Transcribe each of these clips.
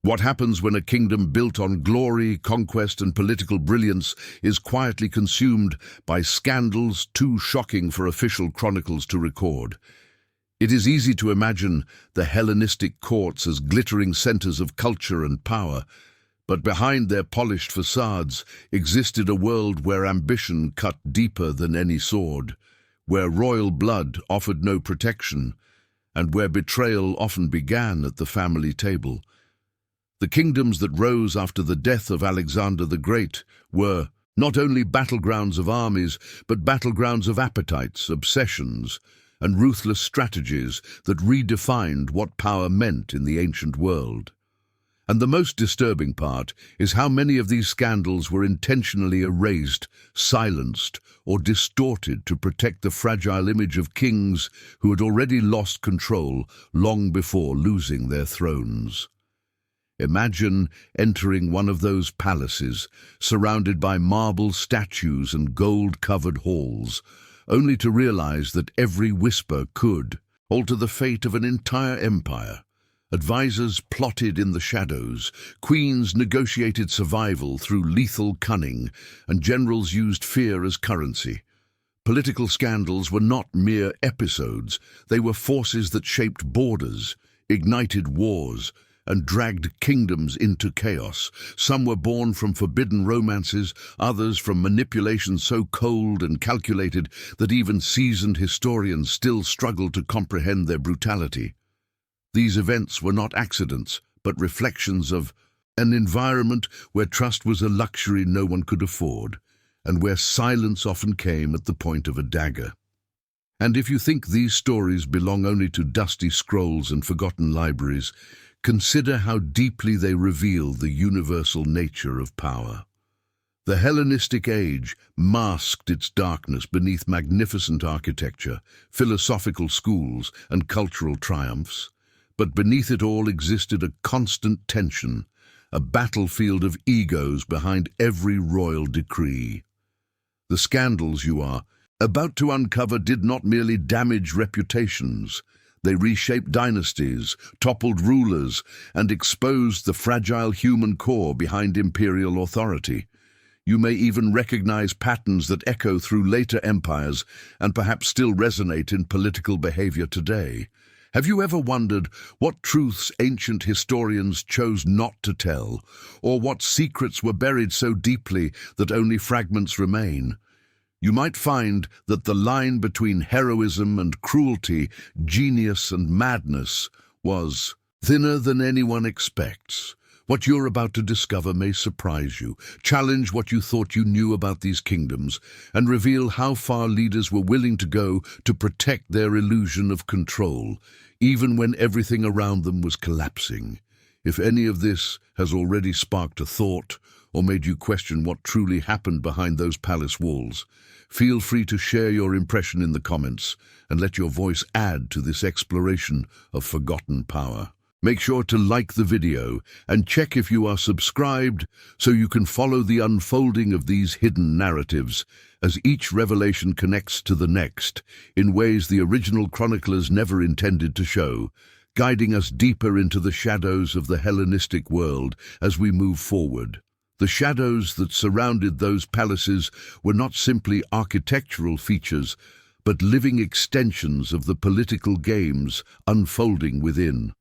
What happens when a kingdom built on glory, conquest, and political brilliance is quietly consumed by scandals too shocking for official chronicles to record? It is easy to imagine the Hellenistic courts as glittering centers of culture and power, but behind their polished facades existed a world where ambition cut deeper than any sword, where royal blood offered no protection, and where betrayal often began at the family table. The kingdoms that rose after the death of Alexander the Great were not only battlegrounds of armies, but battlegrounds of appetites, obsessions, and ruthless strategies that redefined what power meant in the ancient world. And the most disturbing part is how many of these scandals were intentionally erased, silenced, or distorted to protect the fragile image of kings who had already lost control long before losing their thrones. Imagine entering one of those palaces, surrounded by marble statues and gold-covered halls, only to realize that every whisper could alter the fate of an entire empire. Advisors plotted in the shadows, queens negotiated survival through lethal cunning, and generals used fear as currency. Political scandals were not mere episodes, they were forces that shaped borders, ignited wars, and dragged kingdoms into chaos. Some were born from forbidden romances, others from manipulation so cold and calculated that even seasoned historians still struggle to comprehend their brutality. These events were not accidents, but reflections of an environment where trust was a luxury no one could afford, and where silence often came at the point of a dagger. And if you think these stories belong only to dusty scrolls and forgotten libraries, consider how deeply they reveal the universal nature of power. The Hellenistic age masked its darkness beneath magnificent architecture, philosophical schools, and cultural triumphs, but beneath it all existed a constant tension, a battlefield of egos behind every royal decree. The scandals you are about to uncover did not merely damage reputations. They reshaped dynasties, toppled rulers, and exposed the fragile human core behind imperial authority. You may even recognize patterns that echo through later empires and perhaps still resonate in political behavior today. Have you ever wondered what truths ancient historians chose not to tell, or what secrets were buried so deeply that only fragments remain? You might find that the line between heroism and cruelty, genius and madness, was thinner than anyone expects. What you're about to discover may surprise you, challenge what you thought you knew about these kingdoms, and reveal how far leaders were willing to go to protect their illusion of control, even when everything around them was collapsing. If any of this has already sparked a thought, or made you question what truly happened behind those palace walls, feel free to share your impression in the comments and let your voice add to this exploration of forgotten power. Make sure to like the video and check if you are subscribed so you can follow the unfolding of these hidden narratives as each revelation connects to the next in ways the original chroniclers never intended to show, guiding us deeper into the shadows of the Hellenistic world as we move forward. The shadows that surrounded those palaces were not simply architectural features, but living extensions of the political games unfolding within.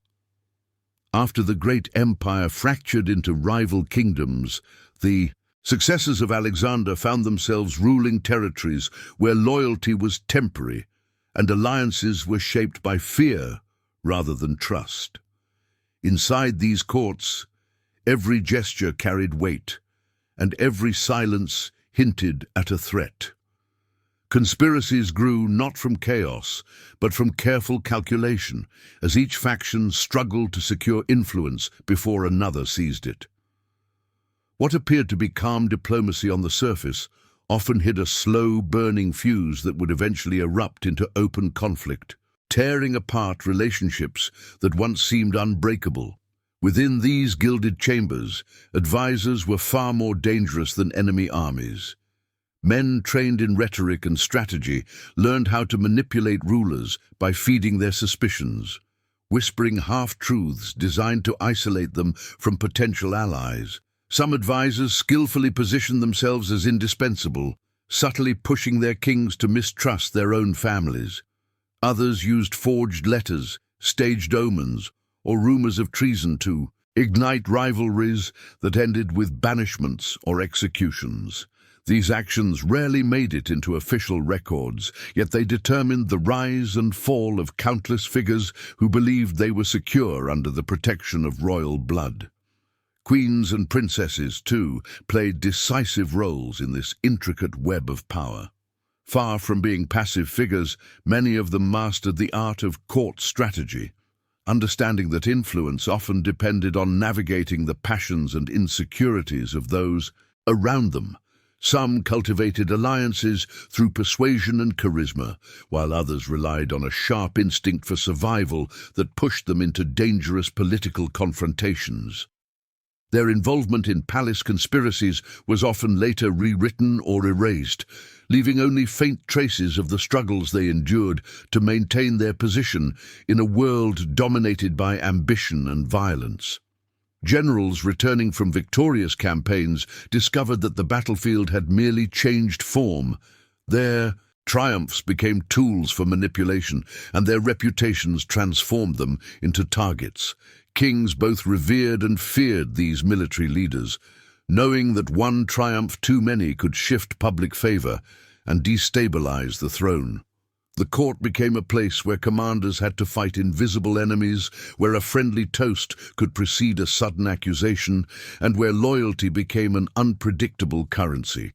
After the great empire fractured into rival kingdoms, the successors of Alexander found themselves ruling territories where loyalty was temporary and alliances were shaped by fear rather than trust. Inside these courts, every gesture carried weight, and every silence hinted at a threat. Conspiracies grew not from chaos, but from careful calculation, as each faction struggled to secure influence before another seized it. What appeared to be calm diplomacy on the surface often hid a slow-burning fuse that would eventually erupt into open conflict, tearing apart relationships that once seemed unbreakable. Within these gilded chambers, advisors were far more dangerous than enemy armies. Men trained in rhetoric and strategy learned how to manipulate rulers by feeding their suspicions, whispering half-truths designed to isolate them from potential allies. Some advisors skillfully positioned themselves as indispensable, subtly pushing their kings to mistrust their own families. Others used forged letters, staged omens, or rumors of treason to ignite rivalries that ended with banishments or executions. These actions rarely made it into official records, yet they determined the rise and fall of countless figures who believed they were secure under the protection of royal blood. Queens and princesses, too, played decisive roles in this intricate web of power. Far from being passive figures, many of them mastered the art of court strategy, understanding that influence often depended on navigating the passions and insecurities of those around them. Some cultivated alliances through persuasion and charisma, while others relied on a sharp instinct for survival that pushed them into dangerous political confrontations. Their involvement in palace conspiracies was often later rewritten or erased, leaving only faint traces of the struggles they endured to maintain their position in a world dominated by ambition and violence. Generals returning from victorious campaigns discovered that the battlefield had merely changed form. Their triumphs became tools for manipulation, and their reputations transformed them into targets. Kings both revered and feared these military leaders, knowing that one triumph too many could shift public favor and destabilize the throne. The court became a place where commanders had to fight invisible enemies, where a friendly toast could precede a sudden accusation, and where loyalty became an unpredictable currency.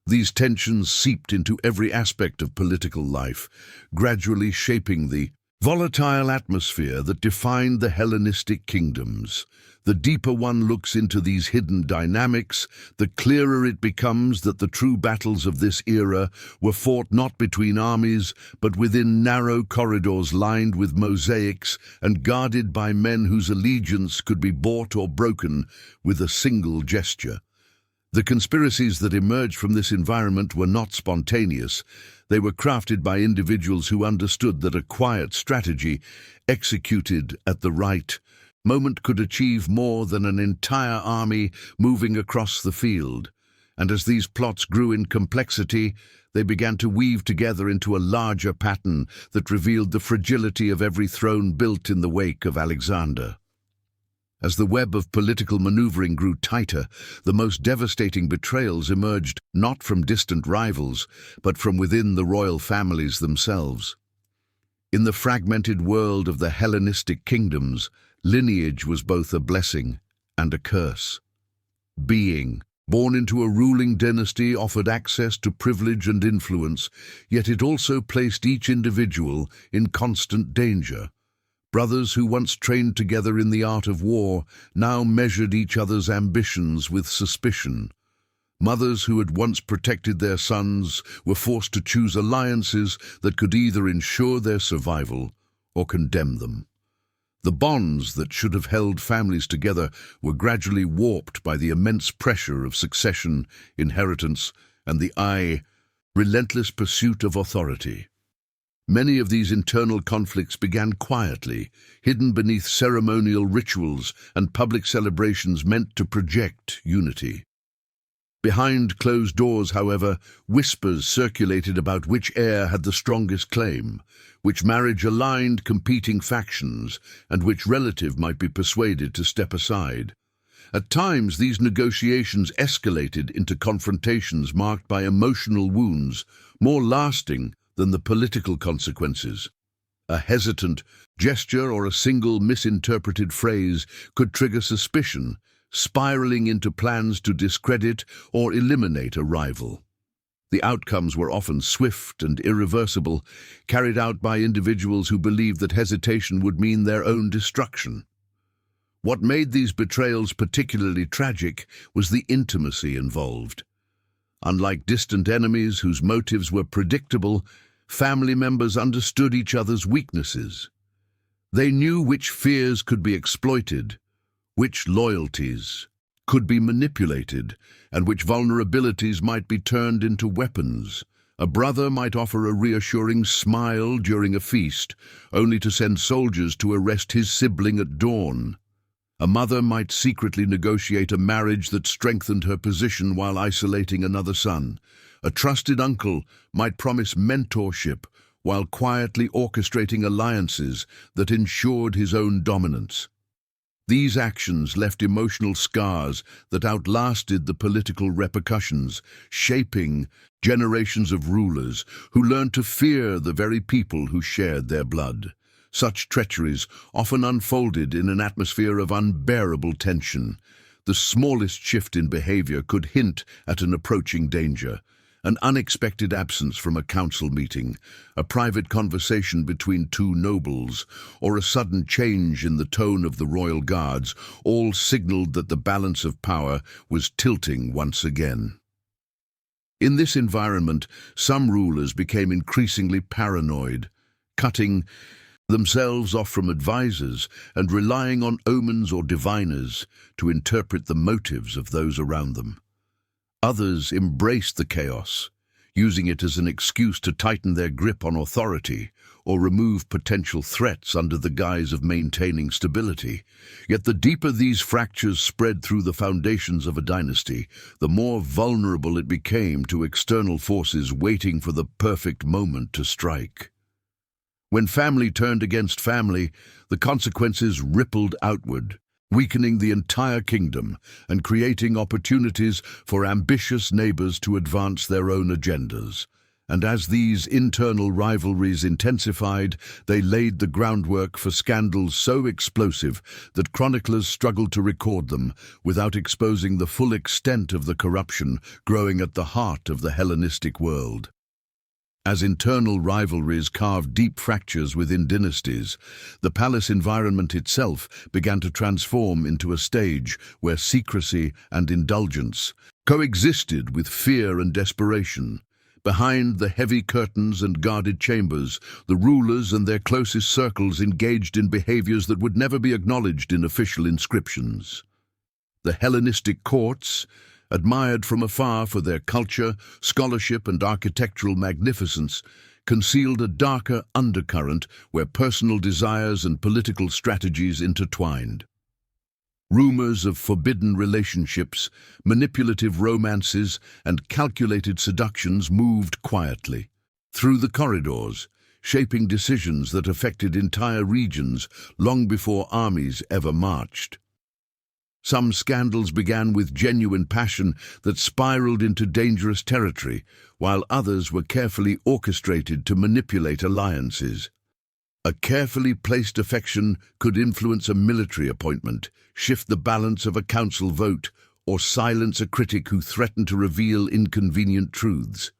These tensions seeped into every aspect of political life, gradually shaping the volatile atmosphere that defined the Hellenistic kingdoms. The deeper one looks into these hidden dynamics, the clearer it becomes that the true battles of this era were fought not between armies, but within narrow corridors lined with mosaics and guarded by men whose allegiance could be bought or broken with a single gesture. The conspiracies that emerged from this environment were not spontaneous. They were crafted by individuals who understood that a quiet strategy, executed at the right moment, could achieve more than an entire army moving across the field. And as these plots grew in complexity, they began to weave together into a larger pattern that revealed the fragility of every throne built in the wake of Alexander. As the web of political maneuvering grew tighter, the most devastating betrayals emerged not from distant rivals, but from within the royal families themselves. In the fragmented world of the Hellenistic kingdoms, lineage was both a blessing and a curse. Being born into a ruling dynasty offered access to privilege and influence, yet it also placed each individual in constant danger. Brothers who once trained together in the art of war now measured each other's ambitions with suspicion. Mothers who had once protected their sons were forced to choose alliances that could either ensure their survival or condemn them. The bonds that should have held families together were gradually warped by the immense pressure of succession, inheritance, and the relentless pursuit of authority. Many of these internal conflicts began quietly, hidden beneath ceremonial rituals and public celebrations meant to project unity. Behind closed doors, however, whispers circulated about which heir had the strongest claim, which marriage aligned competing factions, and which relative might be persuaded to step aside. At times, these negotiations escalated into confrontations marked by emotional wounds, more lasting than the political consequences. A hesitant gesture or a single misinterpreted phrase could trigger suspicion, spiraling into plans to discredit or eliminate a rival. The outcomes were often swift and irreversible, carried out by individuals who believed that hesitation would mean their own destruction. What made these betrayals particularly tragic was the intimacy involved. Unlike distant enemies whose motives were predictable, family members understood each other's weaknesses. They knew which fears could be exploited, which loyalties could be manipulated, and which vulnerabilities might be turned into weapons. A brother might offer a reassuring smile during a feast, only to send soldiers to arrest his sibling at dawn. A mother might secretly negotiate a marriage that strengthened her position while isolating another son. A trusted uncle might promise mentorship while quietly orchestrating alliances that ensured his own dominance. These actions left emotional scars that outlasted the political repercussions, shaping generations of rulers who learned to fear the very people who shared their blood. Such treacheries often unfolded in an atmosphere of unbearable tension. The smallest shift in behavior could hint at an approaching danger. An unexpected absence from a council meeting, a private conversation between two nobles, or a sudden change in the tone of the royal guards all signaled that the balance of power was tilting once again. In this environment, some rulers became increasingly paranoid, cutting themselves off from advisors and relying on omens or diviners to interpret the motives of those around them. Others embraced the chaos, using it as an excuse to tighten their grip on authority or remove potential threats under the guise of maintaining stability. Yet the deeper these fractures spread through the foundations of a dynasty, the more vulnerable it became to external forces waiting for the perfect moment to strike. When family turned against family, the consequences rippled outward, weakening the entire kingdom and creating opportunities for ambitious neighbors to advance their own agendas. And as these internal rivalries intensified, they laid the groundwork for scandals so explosive that chroniclers struggled to record them without exposing the full extent of the corruption growing at the heart of the Hellenistic world. As internal rivalries carved deep fractures within dynasties, the palace environment itself began to transform into a stage where secrecy and indulgence coexisted with fear and desperation. Behind the heavy curtains and guarded chambers, the rulers and their closest circles engaged in behaviors that would never be acknowledged in official inscriptions. The Hellenistic courts, admired from afar for their culture, scholarship, and architectural magnificence, concealed a darker undercurrent where personal desires and political strategies intertwined. Rumors of forbidden relationships, manipulative romances, and calculated seductions moved quietly through the corridors, shaping decisions that affected entire regions long before armies ever marched. Some scandals began with genuine passion that spiraled into dangerous territory, while others were carefully orchestrated to manipulate alliances. A carefully placed affection could influence a military appointment, shift the balance of a council vote, or silence a critic who threatened to reveal inconvenient truths.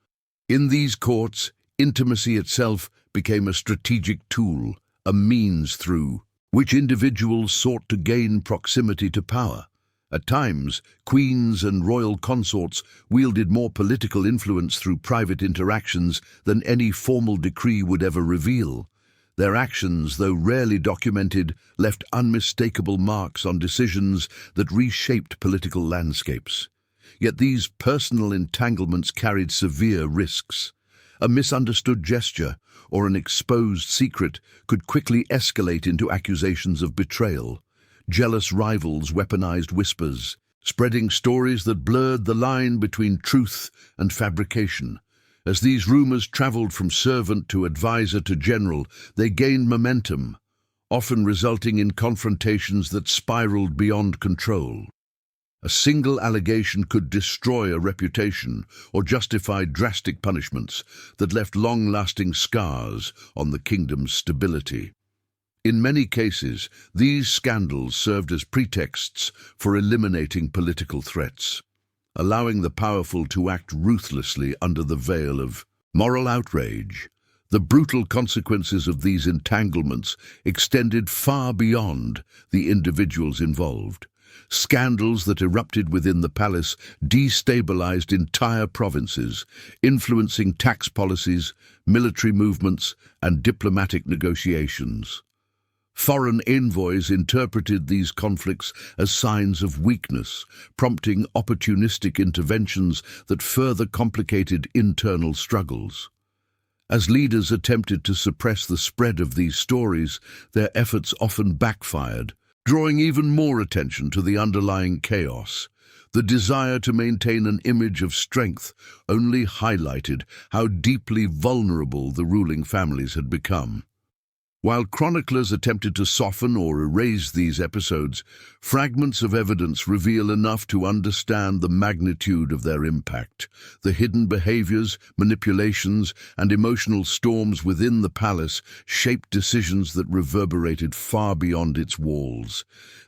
In these courts, intimacy itself became a strategic tool, a means through which individuals sought to gain proximity to power. At times, queens and royal consorts wielded more political influence through private interactions than any formal decree would ever reveal. Their actions, though rarely documented, left unmistakable marks on decisions that reshaped political landscapes. Yet these personal entanglements carried severe risks. A misunderstood gesture or an exposed secret could quickly escalate into accusations of betrayal. Jealous rivals weaponized whispers, spreading stories that blurred the line between truth and fabrication. As these rumors traveled from servant to advisor to general, they gained momentum, often resulting in confrontations that spiraled beyond control. A single allegation could destroy a reputation or justify drastic punishments that left long-lasting scars on the kingdom's stability. In many cases, these scandals served as pretexts for eliminating political threats, allowing the powerful to act ruthlessly under the veil of moral outrage. The brutal consequences of these entanglements extended far beyond the individuals involved. Scandals that erupted within the palace destabilized entire provinces, influencing tax policies, military movements, and diplomatic negotiations. Foreign envoys interpreted these conflicts as signs of weakness, prompting opportunistic interventions that further complicated internal struggles. As leaders attempted to suppress the spread of these stories, their efforts often backfired, drawing even more attention to the underlying chaos. The desire to maintain an image of strength only highlighted how deeply vulnerable the ruling families had become. While chroniclers attempted to soften or erase these episodes, fragments of evidence reveal enough to understand the magnitude of their impact. The hidden behaviors, manipulations, and emotional storms within the palace shaped decisions that reverberated far beyond its walls.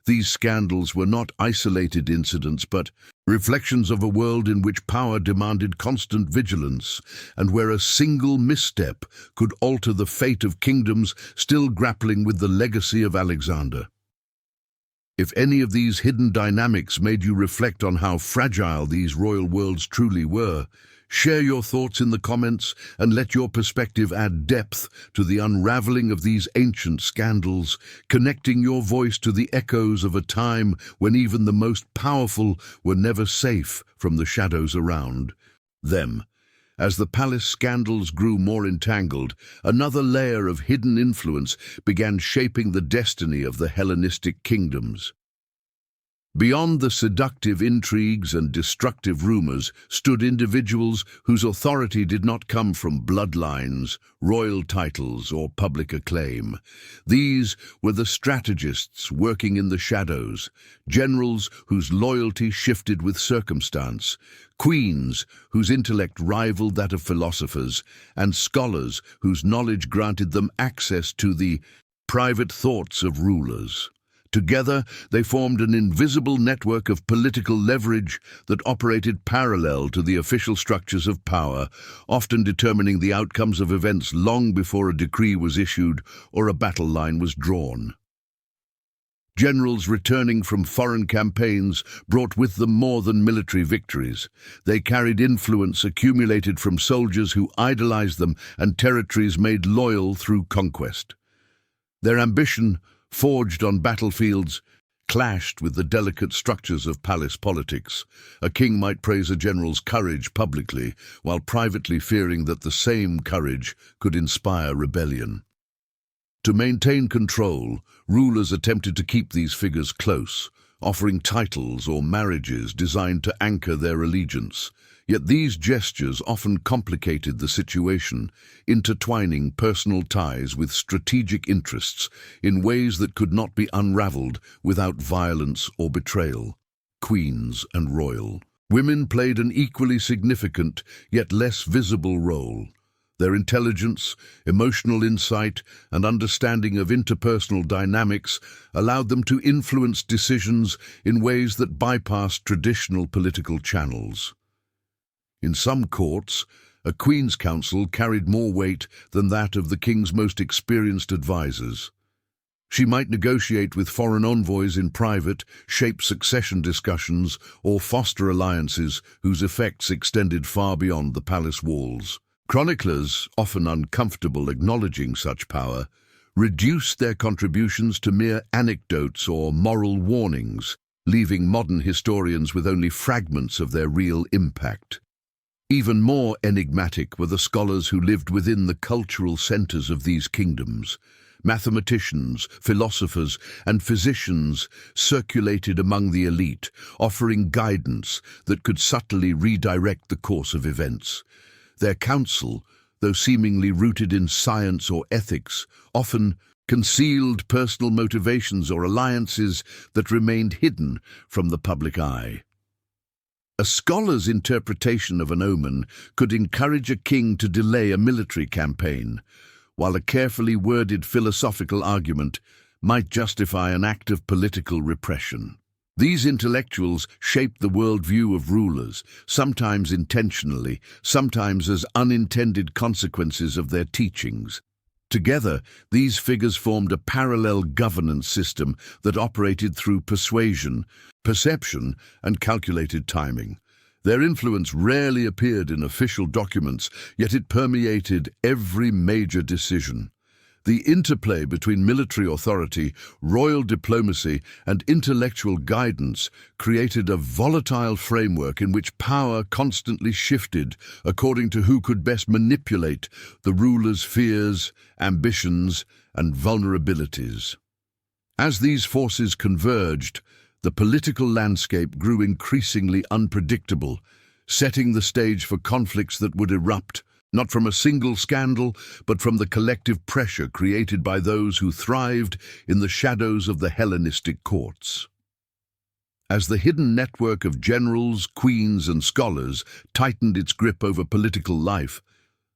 These scandals were not isolated incidents, but reflections of a world in which power demanded constant vigilance, and where a single misstep could alter the fate of kingdoms still grappling with the legacy of Alexander. If any of these hidden dynamics made you reflect on how fragile these royal worlds truly were, share your thoughts in the comments and let your perspective add depth to the unraveling of these ancient scandals, connecting your voice to the echoes of a time when even the most powerful were never safe from the shadows around them. As the palace scandals grew more entangled, another layer of hidden influence began shaping the destiny of the Hellenistic kingdoms. Beyond the seductive intrigues and destructive rumors stood individuals whose authority did not come from bloodlines, royal titles, or public acclaim. These were the strategists working in the shadows, generals whose loyalty shifted with circumstance, queens whose intellect rivaled that of philosophers, and scholars whose knowledge granted them access to the private thoughts of rulers. Together, they formed an invisible network of political leverage that operated parallel to the official structures of power, often determining the outcomes of events long before a decree was issued or a battle line was drawn. Generals returning from foreign campaigns brought with them more than military victories. They carried influence accumulated from soldiers who idolized them and territories made loyal through conquest. Their ambition, forged on battlefields, clashed with the delicate structures of palace politics. A king might praise a general's courage publicly, while privately fearing that the same courage could inspire rebellion. To maintain control, rulers attempted to keep these figures close, offering titles or marriages designed to anchor their allegiance. Yet these gestures often complicated the situation, intertwining personal ties with strategic interests in ways that could not be unraveled without violence or betrayal. Queens and royal women played an equally significant, yet less visible role. Their intelligence, emotional insight, and understanding of interpersonal dynamics allowed them to influence decisions in ways that bypassed traditional political channels. In some courts, a Queen's Council carried more weight than that of the king's most experienced advisors. She might negotiate with foreign envoys in private, shape succession discussions, or foster alliances whose effects extended far beyond the palace walls. Chroniclers, often uncomfortable acknowledging such power, reduced their contributions to mere anecdotes or moral warnings, leaving modern historians with only fragments of their real impact. Even more enigmatic were the scholars who lived within the cultural centers of these kingdoms. Mathematicians, philosophers, and physicians circulated among the elite, offering guidance that could subtly redirect the course of events. Their counsel, though seemingly rooted in science or ethics, often concealed personal motivations or alliances that remained hidden from the public eye. A scholar's interpretation of an omen could encourage a king to delay a military campaign, while a carefully worded philosophical argument might justify an act of political repression. These intellectuals shaped the worldview of rulers, sometimes intentionally, sometimes as unintended consequences of their teachings. Together, these figures formed a parallel governance system that operated through persuasion, perception, and calculated timing. Their influence rarely appeared in official documents, yet it permeated every major decision. The interplay between military authority, royal diplomacy, and intellectual guidance created a volatile framework in which power constantly shifted according to who could best manipulate the ruler's fears, ambitions, and vulnerabilities. As these forces converged, the political landscape grew increasingly unpredictable, setting the stage for conflicts that would erupt not from a single scandal, but from the collective pressure created by those who thrived in the shadows of the Hellenistic courts. As the hidden network of generals, queens, and scholars tightened its grip over political life,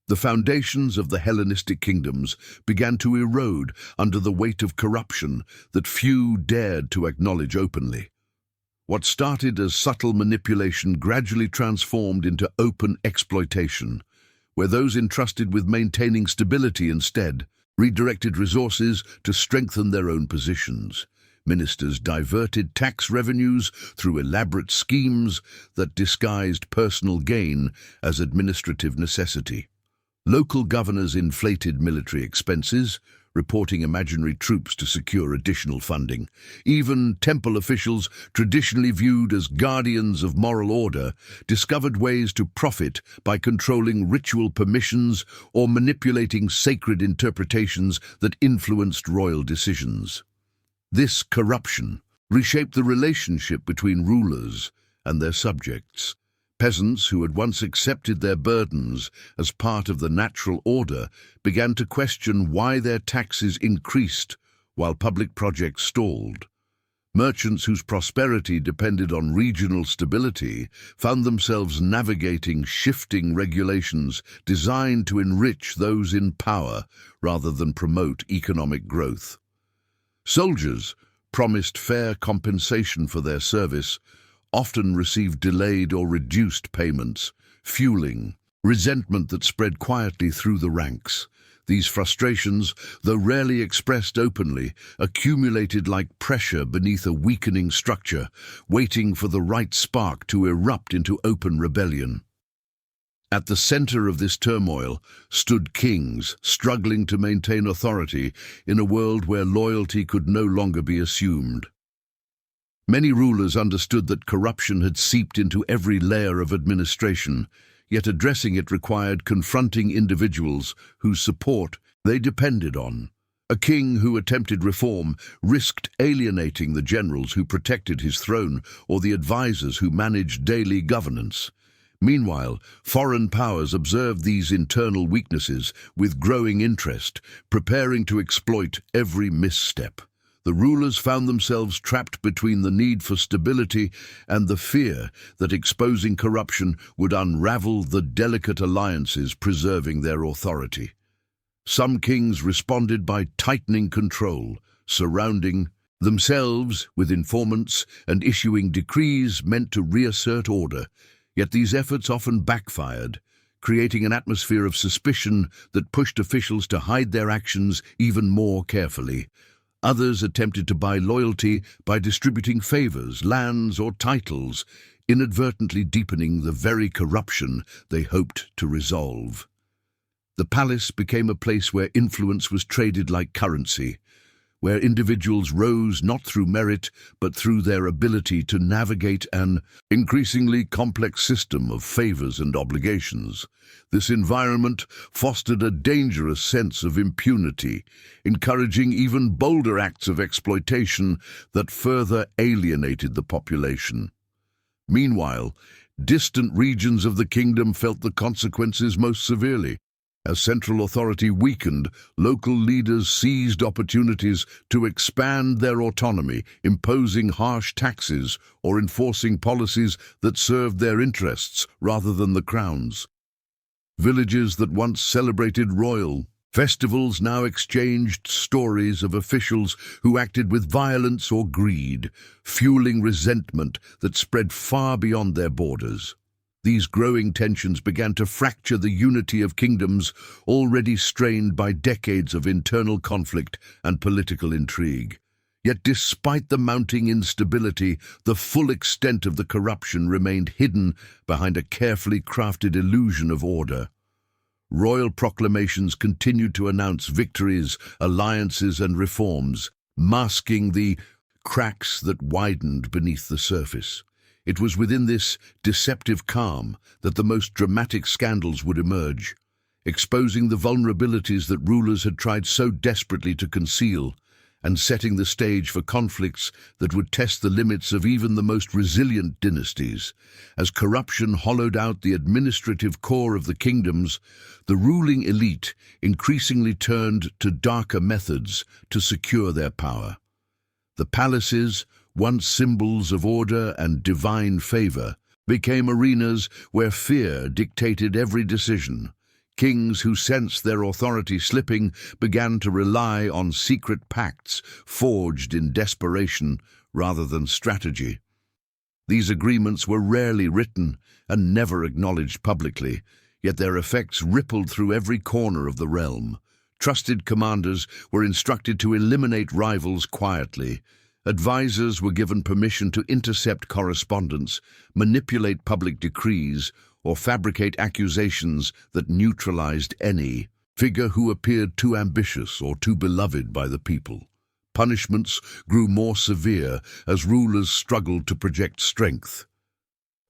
the foundations of the Hellenistic kingdoms began to erode under the weight of corruption that few dared to acknowledge openly. What started as subtle manipulation gradually transformed into open exploitation, where those entrusted with maintaining stability instead redirected resources to strengthen their own positions. Ministers diverted tax revenues through elaborate schemes that disguised personal gain as administrative necessity. Local governors inflated military expenses, reporting imaginary troops to secure additional funding. Even temple officials, traditionally viewed as guardians of moral order, discovered ways to profit by controlling ritual permissions or manipulating sacred interpretations that influenced royal decisions. This corruption reshaped the relationship between rulers and their subjects. Peasants who had once accepted their burdens as part of the natural order began to question why their taxes increased while public projects stalled. Merchants whose prosperity depended on regional stability found themselves navigating shifting regulations designed to enrich those in power rather than promote economic growth. Soldiers, promised fair compensation for their service, often received delayed or reduced payments, fueling resentment that spread quietly through the ranks. These frustrations, though rarely expressed openly, accumulated like pressure beneath a weakening structure, waiting for the right spark to erupt into open rebellion. At the center of this turmoil stood kings, struggling to maintain authority in a world where loyalty could no longer be assumed. Many rulers understood that corruption had seeped into every layer of administration, yet addressing it required confronting individuals whose support they depended on. A king who attempted reform risked alienating the generals who protected his throne or the advisors who managed daily governance. Meanwhile, foreign powers observed these internal weaknesses with growing interest, preparing to exploit every misstep. The rulers found themselves trapped between the need for stability and the fear that exposing corruption would unravel the delicate alliances preserving their authority. Some kings responded by tightening control, surrounding themselves with informants and issuing decrees meant to reassert order. Yet these efforts often backfired, creating an atmosphere of suspicion that pushed officials to hide their actions even more carefully. Others attempted to buy loyalty by distributing favors, lands, or titles, inadvertently deepening the very corruption they hoped to resolve. The palace became a place where influence was traded like currency, where individuals rose not through merit but through their ability to navigate an increasingly complex system of favors and obligations. This environment fostered a dangerous sense of impunity, encouraging even bolder acts of exploitation that further alienated the population. Meanwhile, distant regions of the kingdom felt the consequences most severely. As central authority weakened, local leaders seized opportunities to expand their autonomy, imposing harsh taxes or enforcing policies that served their interests rather than the crown's. Villages that once celebrated royal festivals now exchanged stories of officials who acted with violence or greed, fueling resentment that spread far beyond their borders. These growing tensions began to fracture the unity of kingdoms already strained by decades of internal conflict and political intrigue. Yet despite the mounting instability, the full extent of the corruption remained hidden behind a carefully crafted illusion of order. Royal proclamations continued to announce victories, alliances, and reforms, masking the cracks that widened beneath the surface. It was within this deceptive calm that the most dramatic scandals would emerge, exposing the vulnerabilities that rulers had tried so desperately to conceal, and setting the stage for conflicts that would test the limits of even the most resilient dynasties. As corruption hollowed out the administrative core of the kingdoms, the ruling elite increasingly turned to darker methods to secure their power. The palaces, once symbols of order and divine favor, became arenas where fear dictated every decision. Kings who sensed their authority slipping began to rely on secret pacts forged in desperation rather than strategy. These agreements were rarely written and never acknowledged publicly, yet their effects rippled through every corner of the realm. Trusted commanders were instructed to eliminate rivals quietly. Advisors were given permission to intercept correspondence, manipulate public decrees, or fabricate accusations that neutralized any figure who appeared too ambitious or too beloved by the people. Punishments grew more severe as rulers struggled to project strength.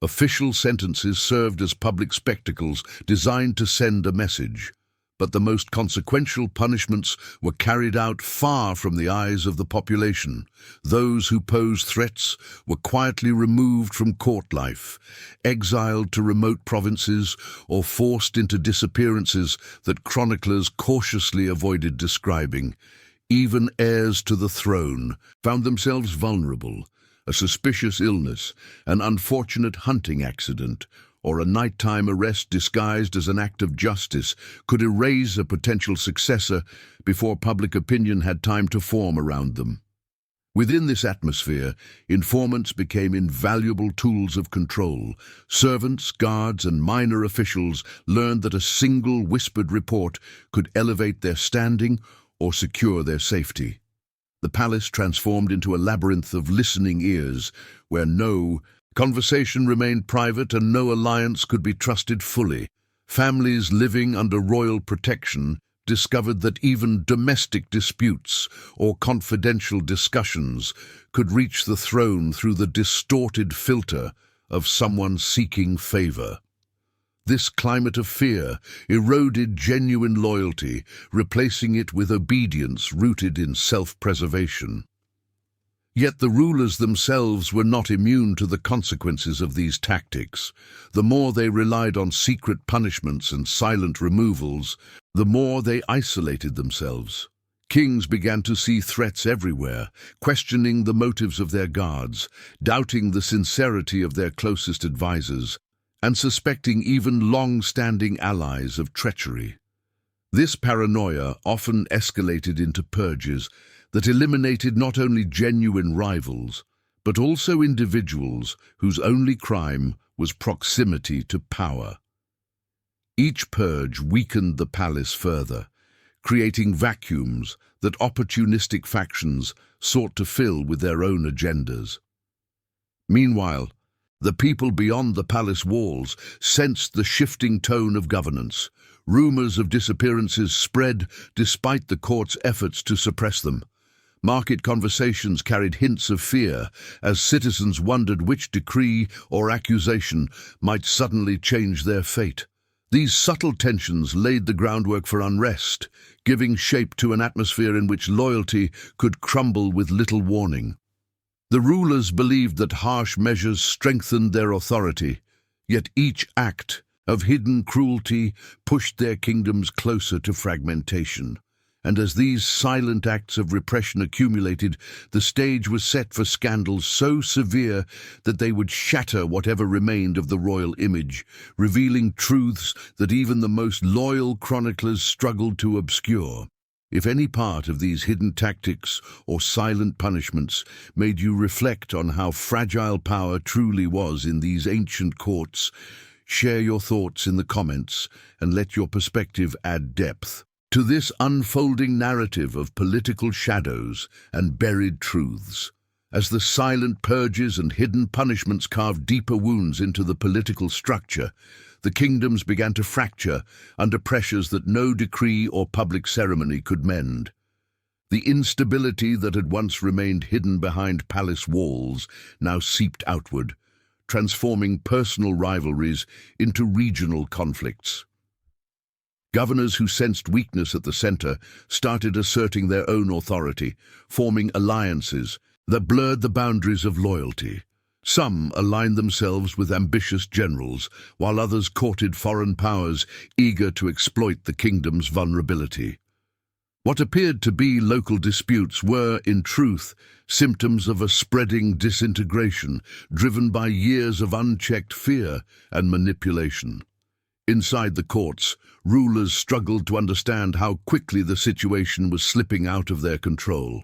Official sentences served as public spectacles designed to send a message, but the most consequential punishments were carried out far from the eyes of the population. Those who posed threats were quietly removed from court life, exiled to remote provinces, or forced into disappearances that chroniclers cautiously avoided describing. Even heirs to the throne found themselves vulnerable. A suspicious illness, an unfortunate hunting accident, or a nighttime arrest disguised as an act of justice could erase a potential successor before public opinion had time to form around them. Within this atmosphere, informants became invaluable tools of control. Servants, guards, and minor officials learned that a single whispered report could elevate their standing or secure their safety. The palace transformed into a labyrinth of listening ears, where no conversation remained private and no alliance could be trusted fully. Families living under royal protection discovered that even domestic disputes or confidential discussions could reach the throne through the distorted filter of someone seeking favor. This climate of fear eroded genuine loyalty, replacing it with obedience rooted in self-preservation. Yet the rulers themselves were not immune to the consequences of these tactics. The more they relied on secret punishments and silent removals, the more they isolated themselves. Kings began to see threats everywhere, questioning the motives of their guards, doubting the sincerity of their closest advisors, and suspecting even long-standing allies of treachery. This paranoia often escalated into purges that eliminated not only genuine rivals, but also individuals whose only crime was proximity to power. Each purge weakened the palace further, creating vacuums that opportunistic factions sought to fill with their own agendas. Meanwhile, the people beyond the palace walls sensed the shifting tone of governance. Rumors of disappearances spread despite the court's efforts to suppress them. Market conversations carried hints of fear as citizens wondered which decree or accusation might suddenly change their fate. These subtle tensions laid the groundwork for unrest, giving shape to an atmosphere in which loyalty could crumble with little warning. The rulers believed that harsh measures strengthened their authority, yet each act of hidden cruelty pushed their kingdoms closer to fragmentation. And as these silent acts of repression accumulated, the stage was set for scandals so severe that they would shatter whatever remained of the royal image, revealing truths that even the most loyal chroniclers struggled to obscure. If any part of these hidden tactics or silent punishments made you reflect on how fragile power truly was in these ancient courts, share your thoughts in the comments and let your perspective add depth to this unfolding narrative of political shadows and buried truths. As the silent purges and hidden punishments carved deeper wounds into the political structure, the kingdoms began to fracture under pressures that no decree or public ceremony could mend. The instability that had once remained hidden behind palace walls now seeped outward, transforming personal rivalries into regional conflicts. Governors who sensed weakness at the center started asserting their own authority, forming alliances that blurred the boundaries of loyalty. Some aligned themselves with ambitious generals, while others courted foreign powers eager to exploit the kingdom's vulnerability. What appeared to be local disputes were, in truth, symptoms of a spreading disintegration driven by years of unchecked fear and manipulation. Inside the courts, rulers struggled to understand how quickly the situation was slipping out of their control.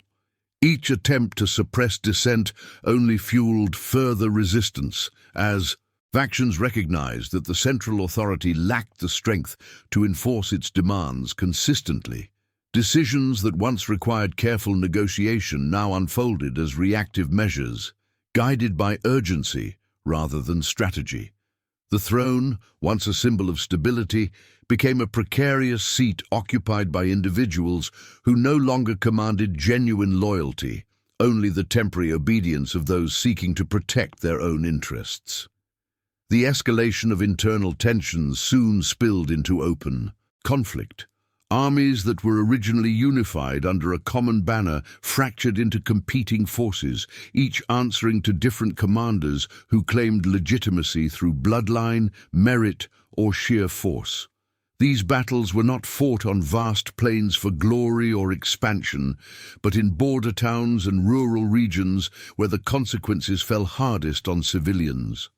Each attempt to suppress dissent only fueled further resistance, as factions recognized that the central authority lacked the strength to enforce its demands consistently. Decisions that once required careful negotiation now unfolded as reactive measures, guided by urgency rather than strategy. The throne, once a symbol of stability, became a precarious seat occupied by individuals who no longer commanded genuine loyalty, only the temporary obedience of those seeking to protect their own interests. The escalation of internal tensions soon spilled into open conflict. Armies that were originally unified under a common banner fractured into competing forces, each answering to different commanders who claimed legitimacy through bloodline, merit, or sheer force. These battles were not fought on vast plains for glory or expansion, but in border towns and rural regions where the consequences fell hardest on civilians.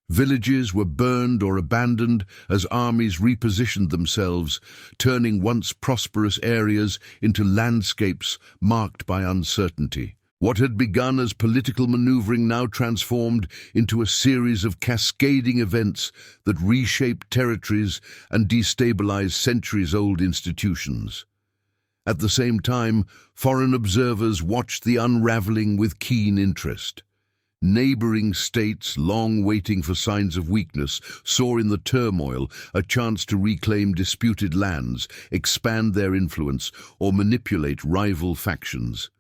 Villages were burned or abandoned as armies repositioned themselves, turning once prosperous areas into landscapes marked by uncertainty. What had begun as political maneuvering now transformed into a series of cascading events that reshaped territories and destabilized centuries-old institutions. At the same time, foreign observers watched the unraveling with keen interest. Neighboring states, long waiting for signs of weakness, saw in the turmoil a chance to reclaim disputed lands, expand their influence, or manipulate rival factions.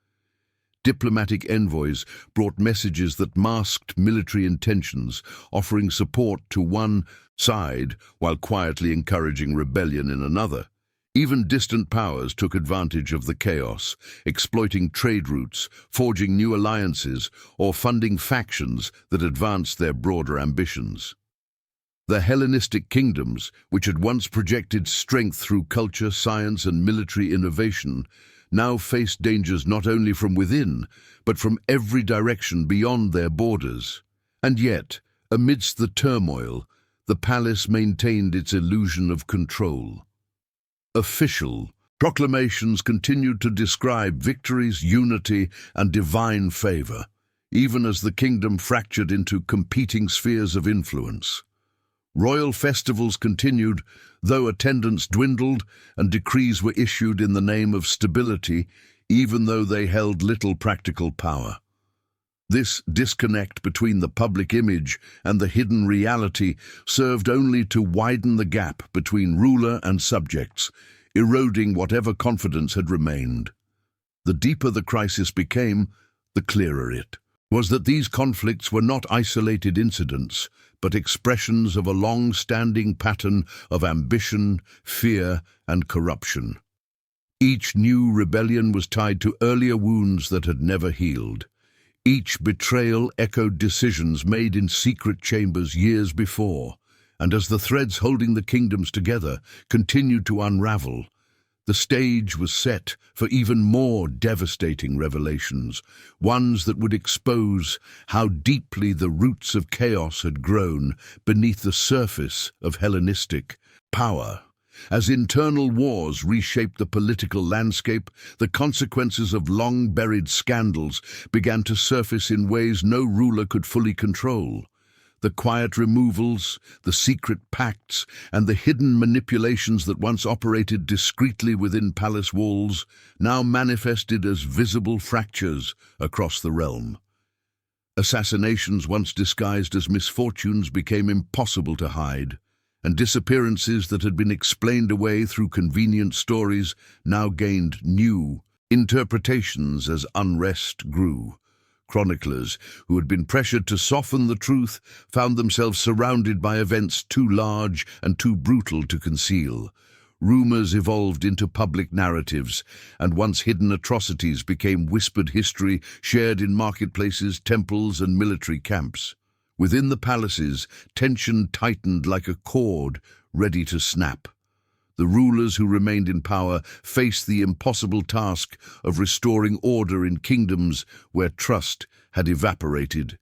Diplomatic envoys brought messages that masked military intentions, offering support to one side while quietly encouraging rebellion in another. Even distant powers took advantage of the chaos, exploiting trade routes, forging new alliances, or funding factions that advanced their broader ambitions. The Hellenistic kingdoms, which had once projected strength through culture, science, and military innovation, now faced dangers not only from within, but from every direction beyond their borders. And yet, amidst the turmoil, the palace maintained its illusion of control. Official proclamations continued to describe victories, unity, and divine favor, even as the kingdom fractured into competing spheres of influence. Royal festivals continued, though attendance dwindled and decrees were issued in the name of stability, even though they held little practical power. This disconnect between the public image and the hidden reality served only to widen the gap between ruler and subjects, eroding whatever confidence had remained. The deeper the crisis became, the clearer it was that these conflicts were not isolated incidents, but expressions of a long-standing pattern of ambition, fear, and corruption. Each new rebellion was tied to earlier wounds that had never healed. Each betrayal echoed decisions made in secret chambers years before, and as the threads holding the kingdoms together continued to unravel, the stage was set for even more devastating revelations, ones that would expose how deeply the roots of chaos had grown beneath the surface of Hellenistic power. As internal wars reshaped the political landscape, the consequences of long-buried scandals began to surface in ways no ruler could fully control. The quiet removals, the secret pacts, and the hidden manipulations that once operated discreetly within palace walls now manifested as visible fractures across the realm. Assassinations once disguised as misfortunes became impossible to hide, and disappearances that had been explained away through convenient stories now gained new interpretations as unrest grew. Chroniclers, who had been pressured to soften the truth, found themselves surrounded by events too large and too brutal to conceal. Rumors evolved into public narratives, and once hidden atrocities became whispered history shared in marketplaces, temples, and military camps. Within the palaces, tension tightened like a cord ready to snap. The rulers who remained in power faced the impossible task of restoring order in kingdoms where trust had evaporated.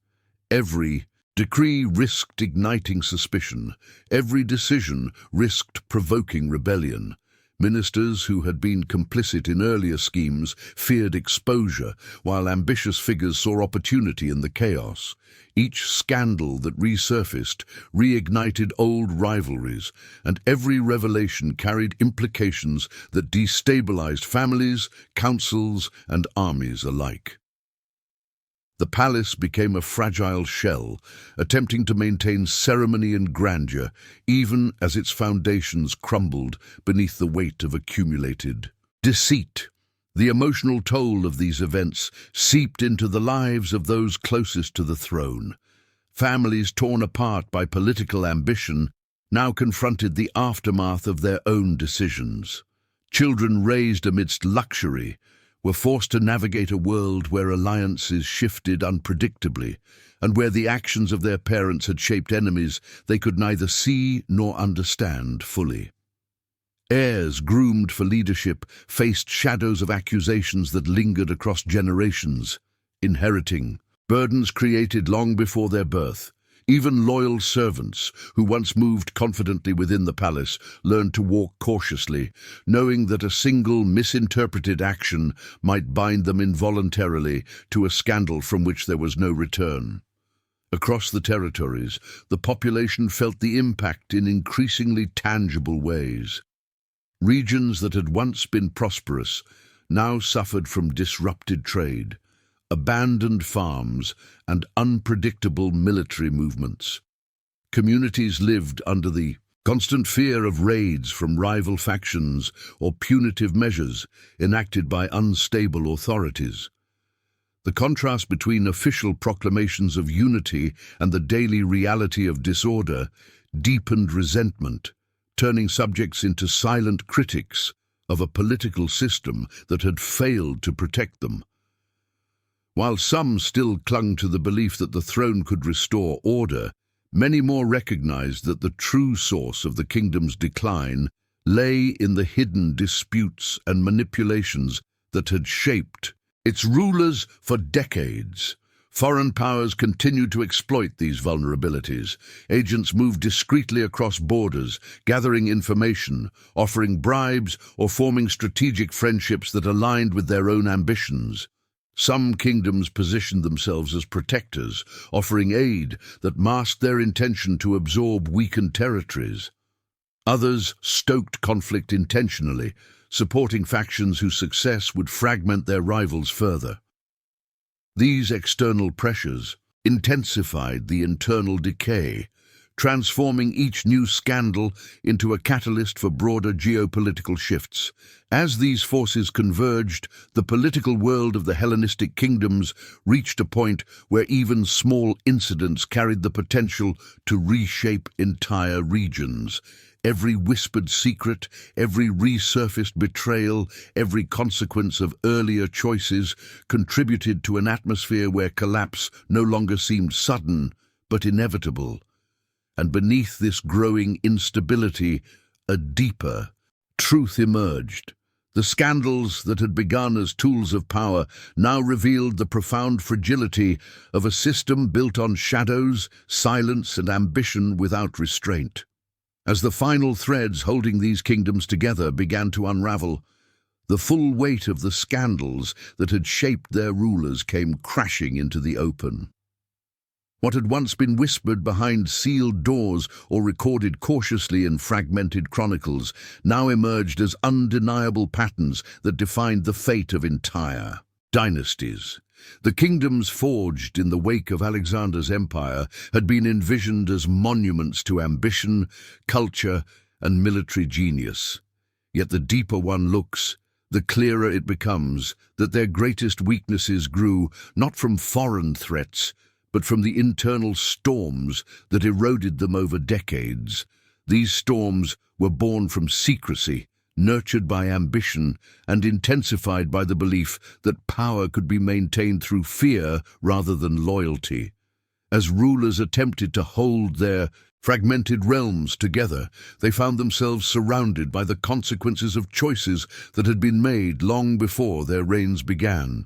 Every decree risked igniting suspicion. Every decision risked provoking rebellion. Ministers who had been complicit in earlier schemes feared exposure, while ambitious figures saw opportunity in the chaos. Each scandal that resurfaced reignited old rivalries, and every revelation carried implications that destabilized families, councils, and armies alike. The palace became a fragile shell, attempting to maintain ceremony and grandeur, even as its foundations crumbled beneath the weight of accumulated deceit. The emotional toll of these events seeped into the lives of those closest to the throne. Families torn apart by political ambition now confronted the aftermath of their own decisions. Children raised amidst luxury were forced to navigate a world where alliances shifted unpredictably, and where the actions of their parents had shaped enemies they could neither see nor understand fully. Heirs groomed for leadership faced shadows of accusations that lingered across generations, inheriting burdens created long before their birth. Even loyal servants, who once moved confidently within the palace, learned to walk cautiously, knowing that a single misinterpreted action might bind them involuntarily to a scandal from which there was no return. Across the territories, the population felt the impact in increasingly tangible ways. Regions that had once been prosperous now suffered from disrupted trade, abandoned farms, and unpredictable military movements. Communities lived under the constant fear of raids from rival factions or punitive measures enacted by unstable authorities. The contrast between official proclamations of unity and the daily reality of disorder deepened resentment, turning subjects into silent critics of a political system that had failed to protect them. While some still clung to the belief that the throne could restore order, many more recognized that the true source of the kingdom's decline lay in the hidden disputes and manipulations that had shaped its rulers for decades. Foreign powers continued to exploit these vulnerabilities. Agents moved discreetly across borders, gathering information, offering bribes, or forming strategic friendships that aligned with their own ambitions. Some kingdoms positioned themselves as protectors, offering aid that masked their intention to absorb weakened territories. Others stoked conflict intentionally, supporting factions whose success would fragment their rivals further. These external pressures intensified the internal decay, transforming each new scandal into a catalyst for broader geopolitical shifts. As these forces converged, the political world of the Hellenistic kingdoms reached a point where even small incidents carried the potential to reshape entire regions. Every whispered secret, every resurfaced betrayal, every consequence of earlier choices contributed to an atmosphere where collapse no longer seemed sudden, but inevitable. And beneath this growing instability, a deeper truth emerged. The scandals that had begun as tools of power now revealed the profound fragility of a system built on shadows, silence, and ambition without restraint. As the final threads holding these kingdoms together began to unravel, the full weight of the scandals that had shaped their rulers came crashing into the open. What had once been whispered behind sealed doors or recorded cautiously in fragmented chronicles now emerged as undeniable patterns that defined the fate of entire dynasties. The kingdoms forged in the wake of Alexander's empire had been envisioned as monuments to ambition, culture, and military genius. Yet the deeper one looks, the clearer it becomes that their greatest weaknesses grew not from foreign threats, but from the internal storms that eroded them over decades. These storms were born from secrecy, nurtured by ambition, and intensified by the belief that power could be maintained through fear rather than loyalty. As rulers attempted to hold their fragmented realms together, they found themselves surrounded by the consequences of choices that had been made long before their reigns began.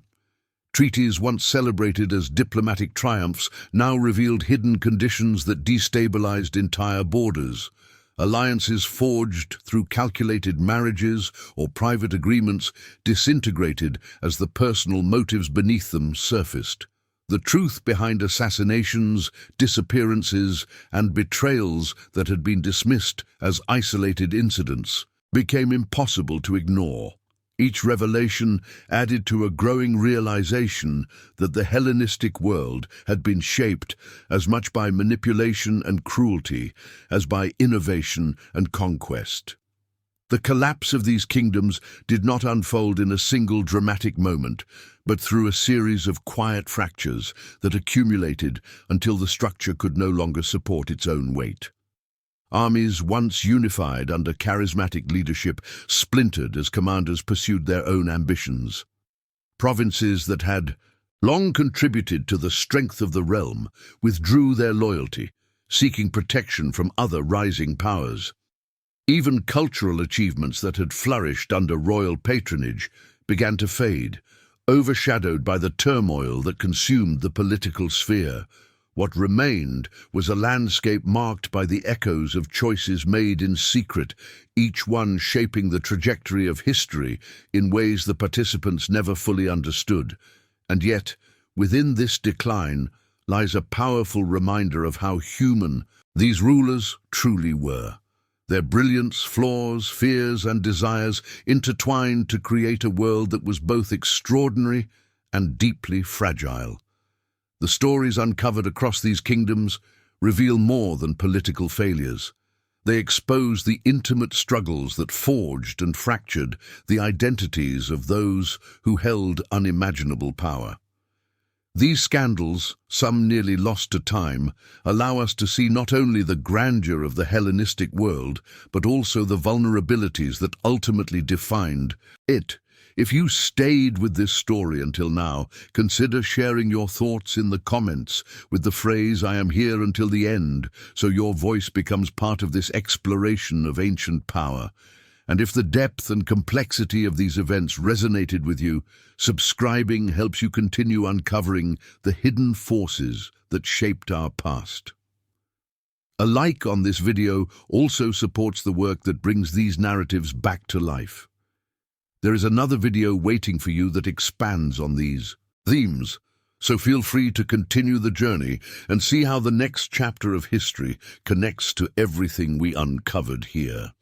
Treaties once celebrated as diplomatic triumphs now revealed hidden conditions that destabilized entire borders. Alliances forged through calculated marriages or private agreements disintegrated as the personal motives beneath them surfaced. The truth behind assassinations, disappearances, and betrayals that had been dismissed as isolated incidents became impossible to ignore. Each revelation added to a growing realization that the Hellenistic world had been shaped as much by manipulation and cruelty as by innovation and conquest. The collapse of these kingdoms did not unfold in a single dramatic moment, but through a series of quiet fractures that accumulated until the structure could no longer support its own weight. Armies once unified under charismatic leadership splintered as commanders pursued their own ambitions. Provinces that had long contributed to the strength of the realm withdrew their loyalty, seeking protection from other rising powers. Even cultural achievements that had flourished under royal patronage began to fade, overshadowed by the turmoil that consumed the political sphere. What remained was a landscape marked by the echoes of choices made in secret, each one shaping the trajectory of history in ways the participants never fully understood. And yet, within this decline lies a powerful reminder of how human these rulers truly were. Their brilliance, flaws, fears, and desires intertwined to create a world that was both extraordinary and deeply fragile. The stories uncovered across these kingdoms reveal more than political failures. They expose the intimate struggles that forged and fractured the identities of those who held unimaginable power. These scandals, some nearly lost to time, allow us to see not only the grandeur of the Hellenistic world, but also the vulnerabilities that ultimately defined it. If you stayed with this story until now, consider sharing your thoughts in the comments with the phrase "I am here until the end," so your voice becomes part of this exploration of ancient power. And if the depth and complexity of these events resonated with you, subscribing helps you continue uncovering the hidden forces that shaped our past. A like on this video also supports the work that brings these narratives back to life. There is another video waiting for you that expands on these themes, so feel free to continue the journey and see how the next chapter of history connects to everything we uncovered here.